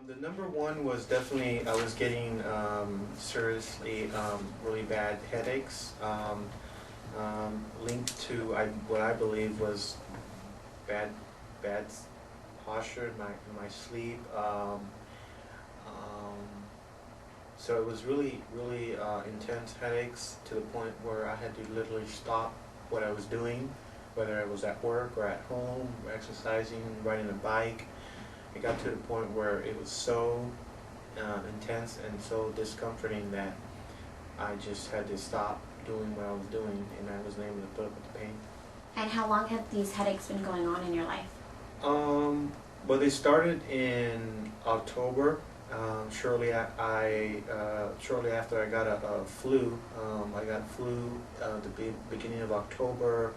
The number one was definitely I was getting seriously really bad headaches linked to what I believe was bad bad posture in my sleep. Um, so it was really intense headaches to the point where I had to literally stop what I was doing, whether I was at work or at home, exercising, riding a bike. It got to the point where it was so intense and so discomforting that I just had to stop doing what I was doing, and I wasn't able to put up with the pain. And how long have these headaches been going on in your life? Well, they started in October. Shortly after I got a flu. I got flu the beginning of October,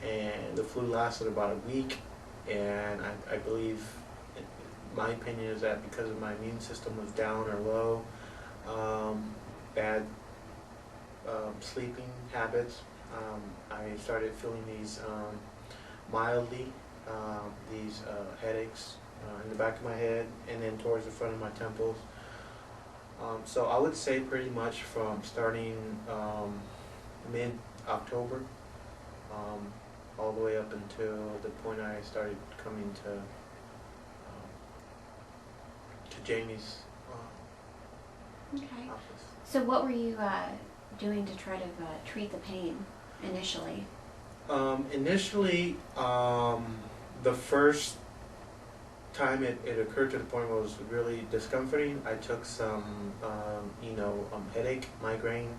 and the flu lasted about a week. And I believe, my opinion is that because of my immune system was down or low, bad sleeping habits, I started feeling these mildly these headaches in the back of my head and then towards the front of my temples. So I would say pretty much from starting mid-October all the way up until the point I started coming to Jamie's Okay. office. So what were you doing to try to treat the pain initially? Initially, the first time it occurred to the point where it was really discomforting, I took some, headache, migraine,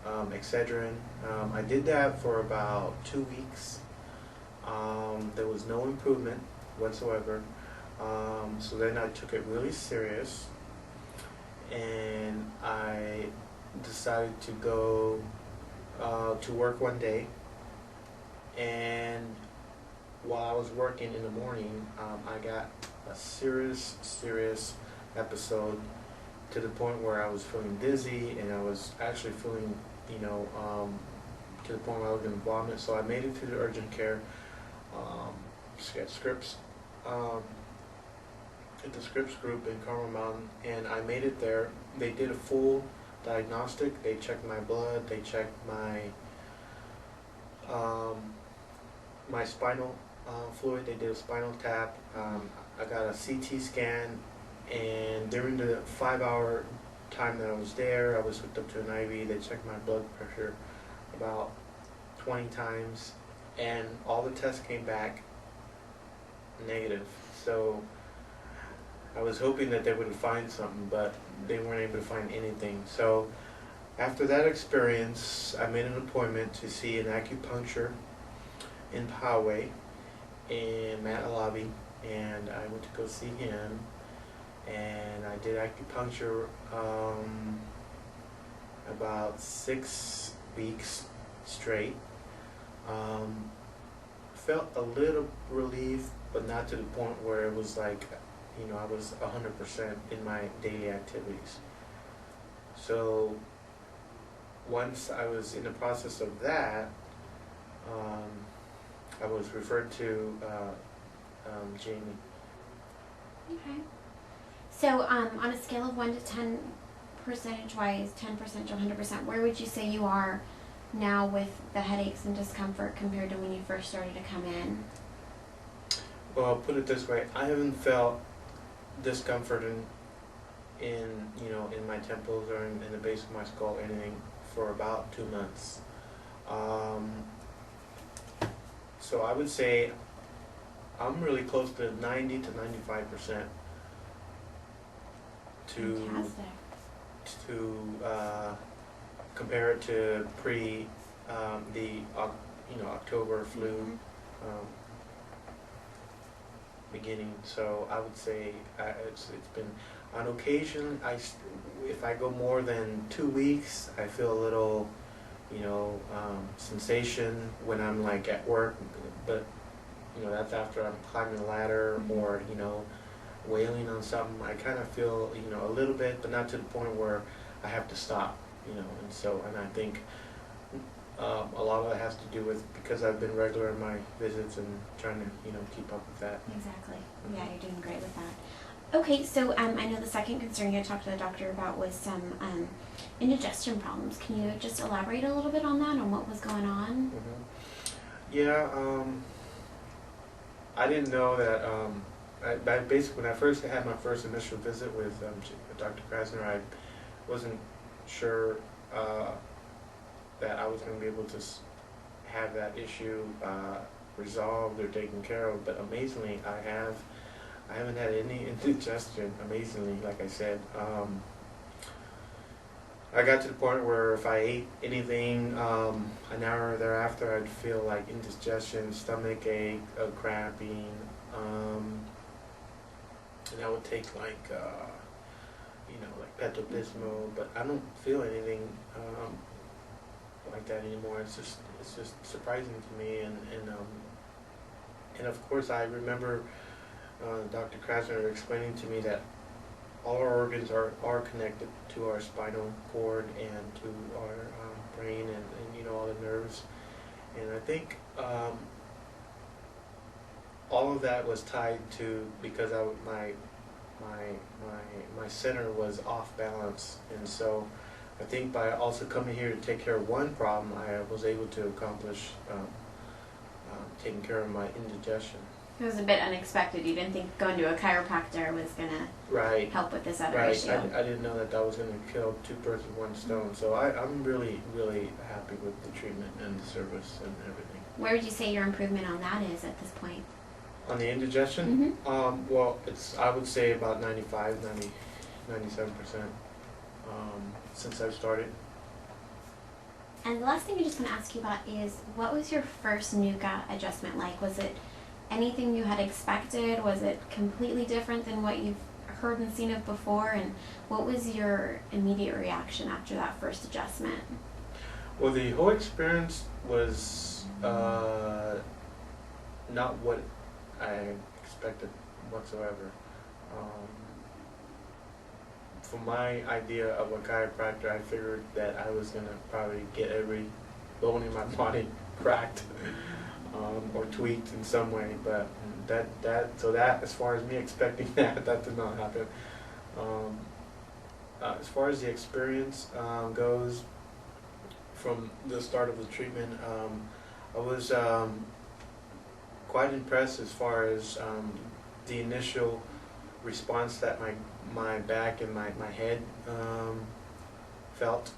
Excedrin. I did that for about 2 weeks. There was no improvement whatsoever. So then I took it really serious, and I decided to go to work one day. And while I was working in the morning, I got a serious episode to the point where I was feeling dizzy, and I was actually feeling, to the point where I was going to vomit. So I made it to the urgent care, at Scripps, at the Scripps group in Carmel Mountain, and I made it there. They did a full diagnostic. They checked my blood. They checked my spinal fluid. They did a spinal tap. I got a CT scan, and during the 5-hour time that I was there, I was hooked up to an IV. They checked my blood pressure about 20 times, and all the tests came back negative. So I was hoping that they would find something, but they weren't able to find anything. So after that experience, I made an appointment to see an acupuncture in Poway, and Matt Alabi, and I went to go see him, and I did acupuncture about 6 weeks straight. Felt a little relief, but not to the point where it was like, I was 100% in my daily activities. So once I was in the process of that, I was referred to Jamie. Okay. So on a scale of 1 to 10, percentage-wise, 10% to 100%, where would you say you are now with the headaches and discomfort compared to when you first started to come in? Well, I'll put it this way: I haven't felt discomfort in my temples or in the base of my skull, anything, for about 2 months. So I would say I'm really close to 90 to 95% Fantastic. to compare it to October flu. Mm-hmm. Beginning. So I would say it's been, on occasion, if I go more than 2 weeks, I feel a little sensation when I'm like at work, but that's after I'm climbing a ladder or wailing on something. I kind of feel a little bit, but not to the point where I have to stop. And I think a lot of it has to do with because I've been regular in my visits and trying to keep up with that. Exactly. Yeah, you're doing great with that. Okay, so I know the second concern you talked to the doctor about was some indigestion problems. Can you just elaborate a little bit on that, on what was going on? Yeah, I didn't know that. Basically, when I first had my first initial visit with Dr. Krasner, I wasn't sure that I was going to be able to have that issue resolved or taken care of. But amazingly, I haven't had any indigestion. Amazingly, like I said. I got to the point where if I ate anything an hour thereafter, I'd feel like indigestion, stomach ache, cramping, and I would take like like Pepto-Bismol, but I don't feel anything like that anymore. It's just surprising to me, and of course I remember Dr. Krasner explaining to me that all our organs are connected to our spinal cord and to our brain and all the nerves. And I think all of that was tied to because my center was off balance, and so I think by also coming here to take care of one problem, I was able to accomplish taking care of my indigestion. It was a bit unexpected. You didn't think going to a chiropractor was going to help with this other issue. I didn't know that was going to kill two birds with one stone. So I'm really, really happy with the treatment and the service and everything. Where would you say your improvement on that is at this point? On the indigestion? Mm-hmm. Well, I would say about 97% since I've started. And the last thing I just want to ask you about is, what was your first NUCA adjustment like? Was it anything you had expected? Was it completely different than what you've heard and seen of before? And what was your immediate reaction after that first adjustment? Well, the whole experience was not what I expected whatsoever. From my idea of a chiropractor, I figured that I was going to probably get every bone in my body cracked. Or tweaked in some way, but that as far as me expecting that did not happen. As far as the experience goes, from the start of the treatment, I was quite impressed as far as the initial response that my back and my head felt.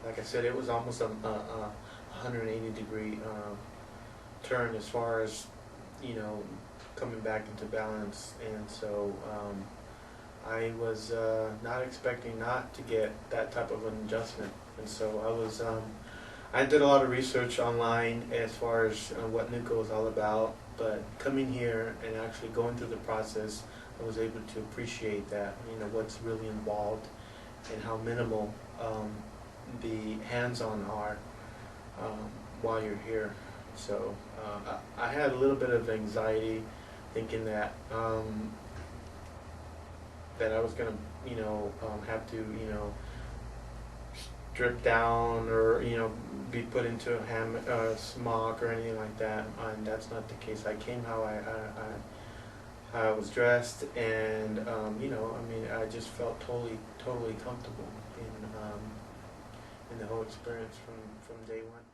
Like I said, it was almost a 180-degree turn as far as coming back into balance, and so I was not expecting not to get that type of an adjustment, and so I did a lot of research online as far as what NUCA was all about, but coming here and actually going through the process, I was able to appreciate that, what's really involved and how minimal the hands-on are while you're here. So I had a little bit of anxiety, thinking that that I was gonna, have to, strip down or be put into a smock or anything like that, and that's not the case. I came how I was dressed, and I just felt totally comfortable in the whole experience from day one.